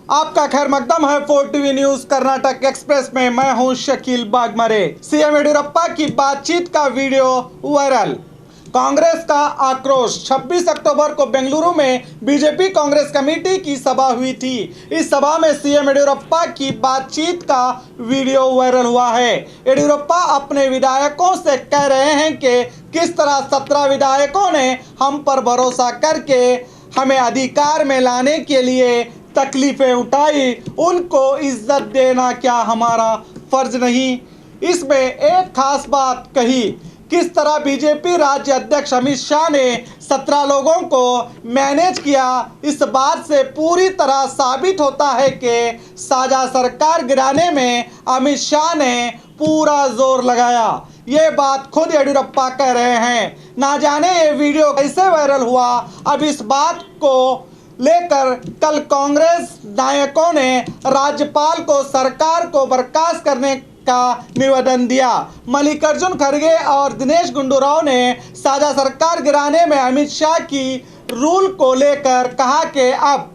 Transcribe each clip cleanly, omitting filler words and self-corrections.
आपका खैर मकदम है 4 टीवी न्यूज कर्नाटक एक्सप्रेस में। मैं हूं शकील बागमरे। सीएम येडियुरप्पा की बातचीत का वीडियो वायरल। कांग्रेस का आक्रोश। 26 अक्टूबर को बेंगलुरु में बीजेपी कांग्रेस कमेटी की सभा हुई थी। इस सभा में सीएम येडियुरप्पा की बातचीत का वीडियो वायरल हुआ है। येडियुरप्पा अपने विधायकों से कह रहे हैं कि किस तरह 17 विधायकों ने हम पर भरोसा करके हमें अधिकार में लाने के लिए तकलीफें उठाई, उनको इज्जत देना क्या हमारा फर्ज नहीं। इसमें एक खास बात कही, किस तरह बीजेपी राज्य अध्यक्ष अमित शाह ने 17 लोगों को मैनेज किया। इस बात से पूरी तरह साबित होता है कि साझा सरकार गिराने में अमित शाह ने पूरा जोर लगाया। ये बात खुद येडियुरप्पा कह रहे हैं। ना जाने ये वीडियो कैसे वायरल हुआ। अब इस बात को लेकर कल कांग्रेस नायकों ने राज्यपाल को सरकार को बर्खास्त करने का निवेदन दिया। मल्लिकार्जुन खड़गे और दिनेश गुंडूराव ने साझा सरकार गिराने में अमित शाह की रूल को लेकर कहा कि अब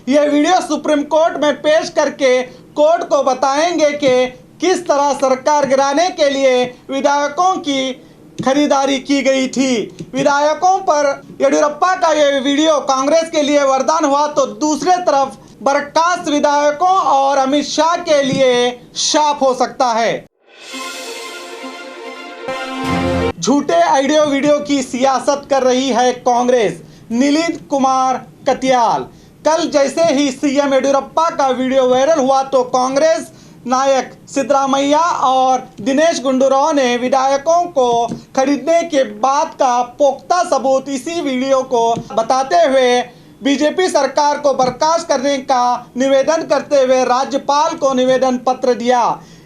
यह वीडियो सुप्रीम कोर्ट में पेश करके कोर्ट को बताएंगे कि किस तरह सरकार गिराने के लिए विधायकों की खरीदारी की गई थी। विधायकों पर येडियुरप्पा का यह वीडियो कांग्रेस के लिए वरदान हुआ तो दूसरे तरफ बर्खास्त विधायकों और अमित शाह के लिए शाप हो सकता है। झूठे ऑडियो वीडियो की सियासत कर रही है कांग्रेस। नीलीद कुमार कटियाल। कल जैसे ही सीएम येडियुरप्पा का वीडियो वायरल हुआ तो कांग्रेस नायक सिद्धरामैया और दिनेश गुंडूराव ने विधायकों को खरीदने के बाद का पुख्ता सबूत इसी वीडियो को बताते हुए बीजेपी सरकार को बर्खास्त करने का निवेदन करते हुए राज्यपाल को निवेदन पत्र दिया।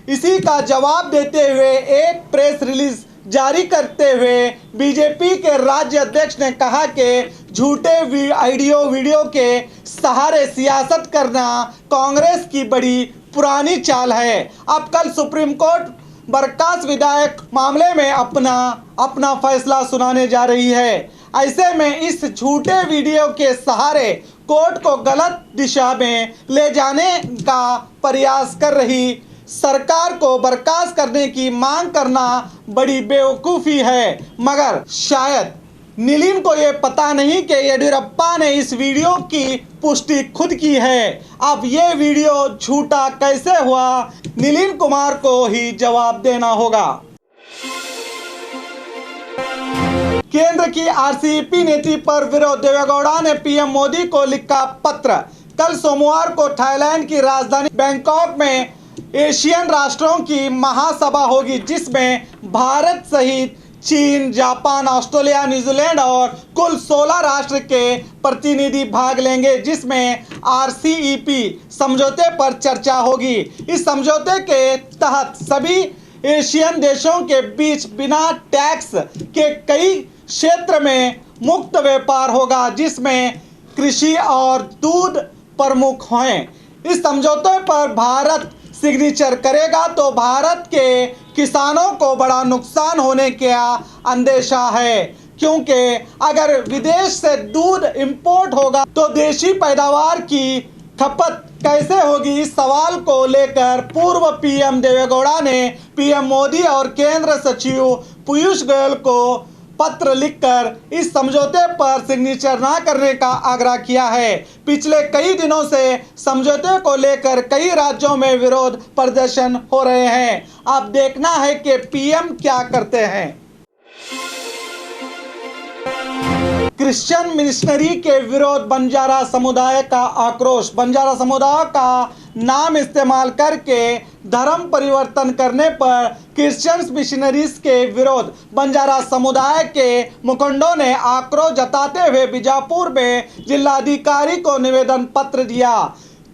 इसी का जवाब देते हुए एक प्रेस रिलीज जारी करते हुए बीजेपी के राज्य अध्यक्ष ने कहा कि झूठे ऑडियो वीडियो के सहारे सियासत करना कांग्रेस की बड़ी पुरानी चाल है। अब कल सुप्रीम कोर्ट बर्खास्त विधायक मामले में अपना फैसला सुनाने जा रही है। ऐसे में इस झूठे वीडियो के सहारे कोर्ट को गलत दिशा में ले जाने का प्रयास कर रही सरकार को बर्खास्त करने की मांग करना बड़ी बेवकूफ़ी है। मगर शायद नीलिन को ये पता नहीं कि येडियुरप्पा ने इस वीडियो की पुष्टि खुद की है। अब ये वीडियो झूठा कैसे हुआ, नीलिन कुमार को ही जवाब देना होगा। केंद्र की आरसीईपी नीति पर विरोध। देवेगौड़ा ने पीएम मोदी को लिखा पत्र। कल सोमवार को थाईलैंड की राजधानी बैंकॉक में एशियन राष्ट्रों की महासभा होगी, जिसमें भारत सहित चीन, जापान, ऑस्ट्रेलिया, न्यूजीलैंड और कुल 16 राष्ट्र के प्रतिनिधि भाग लेंगे, जिसमें आरसीईपी समझौते पर चर्चा होगी। इस समझौते के तहत सभी एशियन देशों के बीच बिना टैक्स के कई क्षेत्र में मुक्त व्यापार होगा, जिसमें कृषि और दूध प्रमुख हैं। इस समझौते पर भारत सिग्नेचर करेगा तो भारत के किसानों को बड़ा नुकसान होने का अंदेशा है, क्योंकि अगर विदेश से दूध इंपोर्ट होगा तो देशी पैदावार की खपत कैसे होगी। इस सवाल को लेकर पूर्व पीएम देवेगौड़ा ने पीएम मोदी और केंद्र सचिव पीयूष गोयल को पत्र लिखकर इस समझौते पर सिग्नेचर ना करने का आग्रह किया है। पिछले कई दिनों से समझौते को लेकर कई राज्यों में विरोध प्रदर्शन हो रहे हैं। अब देखना है कि पीएम क्या करते हैं। क्रिश्चियन मिशनरी के विरोध। बंजारा समुदाय का आक्रोश। बंजारा समुदाय का नाम इस्तेमाल करके धर्म परिवर्तन करने पर क्रिश्चियन मिशनरीज के विरोध। बंजारा समुदाय के मुखंडों ने आक्रोश जताते हुए बीजापुर में जिलाधिकारी को निवेदन पत्र दिया।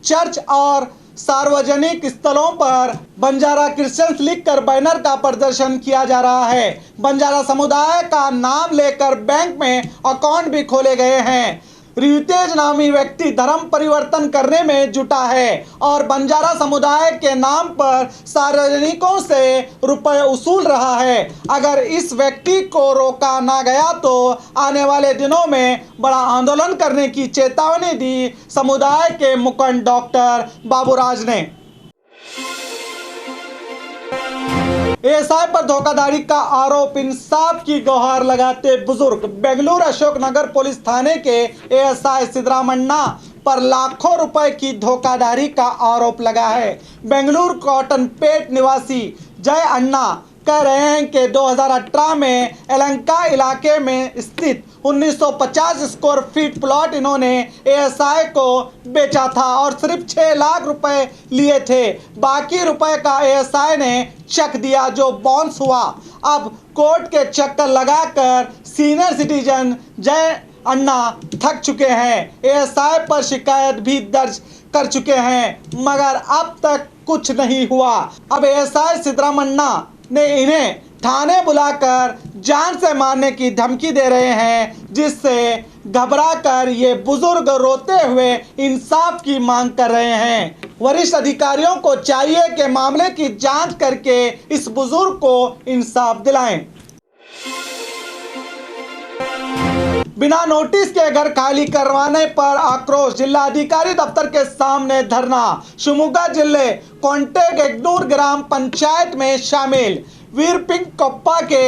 चर्च और सार्वजनिक स्थलों पर बंजारा क्रिश्चियंस लिखकर बैनर का प्रदर्शन किया जा रहा है। बंजारा समुदाय का नाम लेकर बैंक में अकाउंट भी खोले गए हैं। रितेश नामी व्यक्ति धर्म परिवर्तन करने में जुटा है और बंजारा समुदाय के नाम पर सार्वजनिकों से रुपए वसूल रहा है। अगर इस व्यक्ति को रोका ना गया तो आने वाले दिनों में बड़ा आंदोलन करने की चेतावनी दी समुदाय के मुखंड डॉक्टर बाबूराज ने। एएसआई पर धोखाधड़ी का आरोप, इंसाफ की गुहार लगाते बुजुर्ग। बेंगलुरु अशोकनगर पुलिस थाने के एएसआई सिद्धरामन्ना पर लाखों रुपए की धोखाधड़ी का आरोप लगा है। बेंगलुरु कॉटनपेट निवासी जय अन्ना कह रहे हैं कि 2018 में एलंका इलाके में स्थित 1950 स्क्वायर फीट प्लॉट इन्होंने एएसआई को बेचा था और सिर्फ 6 लाख रुपए लिए थे। बाकी रुपए का एएसआई ने चेक दिया जो बाउंस हुआ। अब कोर्ट के चक्कर लगाकर सीनियर सिटीजन जय अन्ना थक चुके हैं। एएसआई पर शिकायत भी दर्ज कर चुके हैं मगर अब तक कुछ नहीं हुआ। अब एएसआई सिद्धरामन्ना ने इन्हें थाने बुलाकर जान से मारने की धमकी दे रहे हैं, जिससे घबराकर ये बुजुर्ग रोते हुए इंसाफ की मांग कर रहे हैं। वरिष्ठ अधिकारियों को चाहिए कि मामले की जांच करके इस बुजुर्ग को इंसाफ दिलाएं। बिना नोटिस के घर खाली करवाने पर आक्रोश, जिलाधिकारी दफ्तर के सामने धरना। शिवमोगा जिले कोंटेगेग्नूर ग्राम पंचायत में शामिल वीरपिंग कोप्पा के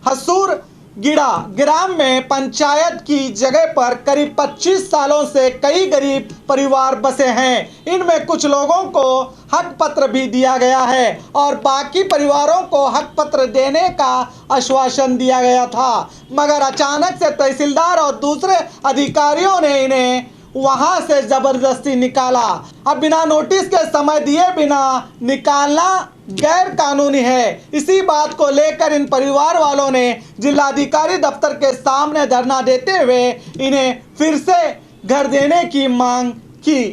हसूर गिड़ा ग्राम में पंचायत की जगह पर करीब 25 सालों से कई गरीब परिवार बसे हैं। इनमें कुछ लोगों को हक पत्र भी दिया गया है और बाकी परिवारों को हक पत्र देने का आश्वासन दिया गया था, मगर अचानक से तहसीलदार और दूसरे अधिकारियों ने इन्हें वहां से जबरदस्ती निकाला। अब बिना नोटिस के समय दिए बिना निकालना गैर कानूनी है। इसी बात को लेकर इन परिवार वालों ने जिलाधिकारी दफ्तर के सामने धरना देते हुए इन्हें फिर से घर देने की मांग की।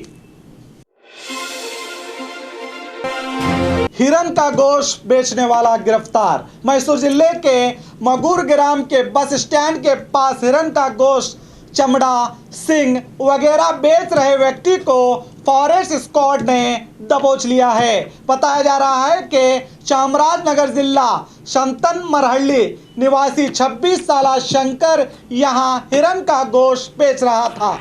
हिरन का गोश्त बेचने वाला गिरफ्तार। मैसूर जिले के मगूर ग्राम के बस स्टैंड के पास हिरन का गोश्त, चमड़ा, सिंग वगैरह बेच रहे व्यक्ति को फॉरेस्ट स्क्वाड ने दबोच लिया है। बताया जा रहा है कि चामराजनगर जिला संतन मरहल्ली निवासी 26 साला शंकर यहां हिरन का गोश्त बेच रहा था।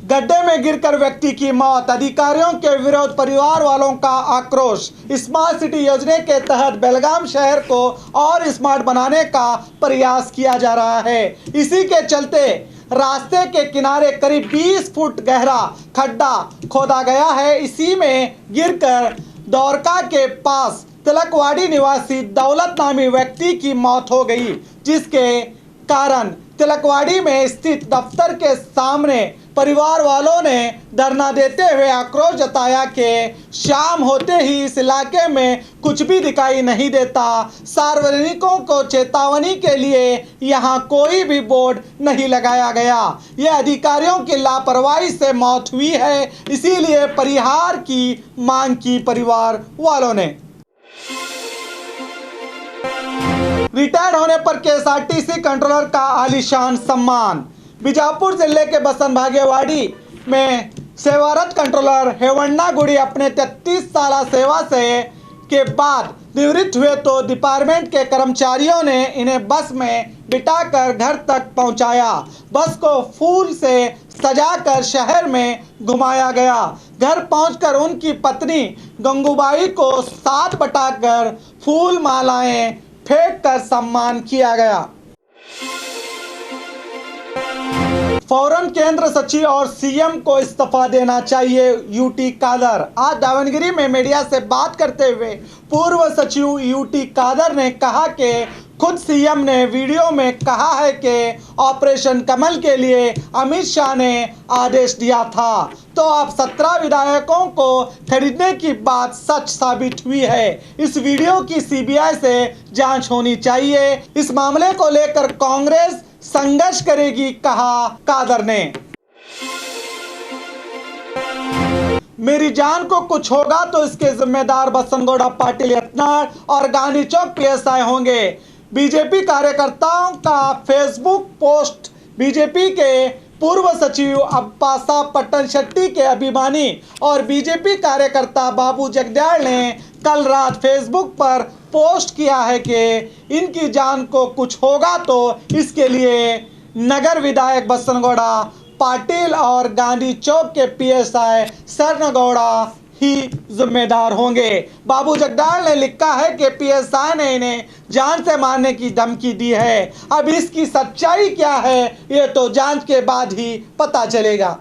गड्ढे में गिरकर व्यक्ति की मौत, अधिकारियों के विरोध परिवार वालों का आक्रोश। स्मार्ट सिटी योजना के तहत बेलगाम शहर को और स्मार्ट बनाने का प्रयास किया जा रहा है। इसी के चलते रास्ते के किनारे करीब 20 फुट गहरा खड्डा खोदा गया है। इसी में गिरकर दौरका के पास तिलकवाड़ी निवासी दौलत नामी व्यक्ति की मौत हो गई, जिसके कारण तिलकवाड़ी में स्थित दफ्तर के सामने परिवार वालों ने धरना देते हुए आक्रोश जताया कि शाम होते ही इस इलाके में कुछ भी दिखाई नहीं देता। सार्वजनिकों को चेतावनी के लिए यहां कोई भी बोर्ड नहीं लगाया गया। यह अधिकारियों की लापरवाही से मौत हुई है, इसीलिए परिहार की मांग की परिवार वालों ने। रिटायर्ड होने पर केएसआरटीसी कंट्रोलर का आलीशान सम्मान। बीजापुर जिले के बसन भागेवाड़ी में सेवारत कंट्रोलर हेवन्ना गुड़ी अपने 33 साल सेवा से के बाद निवृत्त हुए तो डिपार्टमेंट के कर्मचारियों ने इन्हें बस में बिठाकर घर तक पहुंचाया। बस को फूल से सजाकर शहर में घुमाया गया। घर पहुंचकर उनकी पत्नी गंगूबाई को साथ बटाकर फूल मालाएं फेंक कर सम्मान किया गया। फौरन केंद्र सचिव और सीएम को इस्तीफा देना चाहिए, यूटी कादर। आज दावनगिरी में मीडिया से बात करते हुए पूर्व सचिव यूटी कादर ने कहा कि खुद सीएम ने वीडियो में कहा है कि ऑपरेशन कमल के लिए अमित शाह ने आदेश दिया था, तो अब 17 विधायकों को खरीदने की बात सच साबित हुई है। इस वीडियो की सीबीआई से जांच होनी चाहिए। इस मामले को लेकर कांग्रेस संघर्ष करेगी, कहा कादर ने। मेरी जान को कुछ होगा तो इसके जिम्मेदार बसनगौड़ा पाटिल यत्नाड़ और गांधी चौक पीएसआई होंगे। बीजेपी कार्यकर्ताओं का फेसबुक पोस्ट। बीजेपी के पूर्व सचिव अब्बासा पट्टन शेट्टी के अभिमानी और बीजेपी कार्यकर्ता बाबू जगदयाल ने कल रात फेसबुक पर पोस्ट किया है कि इनकी जान को कुछ होगा तो इसके लिए नगर विधायक बसनगौड़ा पाटिल और गांधी चौक के पीएसआई सरनगौड़ा ही जिम्मेदार होंगे। बाबू जगदयाल ने लिखा है कि पीएसआई ने इन्हें जान से मारने की धमकी दी है। अब इसकी सच्चाई क्या है ये तो जांच के बाद ही पता चलेगा।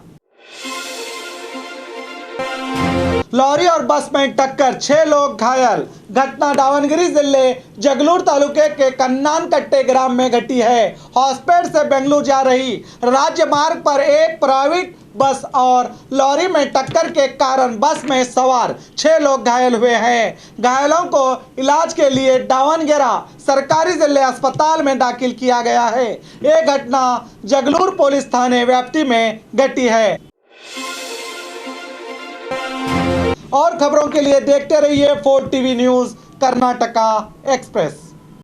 लॉरी और बस में टक्कर, 6 लोग घायल। घटना दावणगेरे जिले जगलूर तालुके के कन्नानकट्टे ग्राम में घटी है। हॉस्पेट से बेंगलुरु जा रही राज्य मार्ग पर एक प्राइवेट बस और लॉरी में टक्कर के कारण बस में सवार 6 लोग घायल हुए हैं। घायलों को इलाज के लिए दावणगेरे सरकारी जिले अस्पताल में दाखिल किया गया है। यह घटना जगलूर पुलिस थाने व्याप्ति में घटी है। और खबरों के लिए देखते रहिए 4 टीवी न्यूज़ कर्नाटका एक्सप्रेस।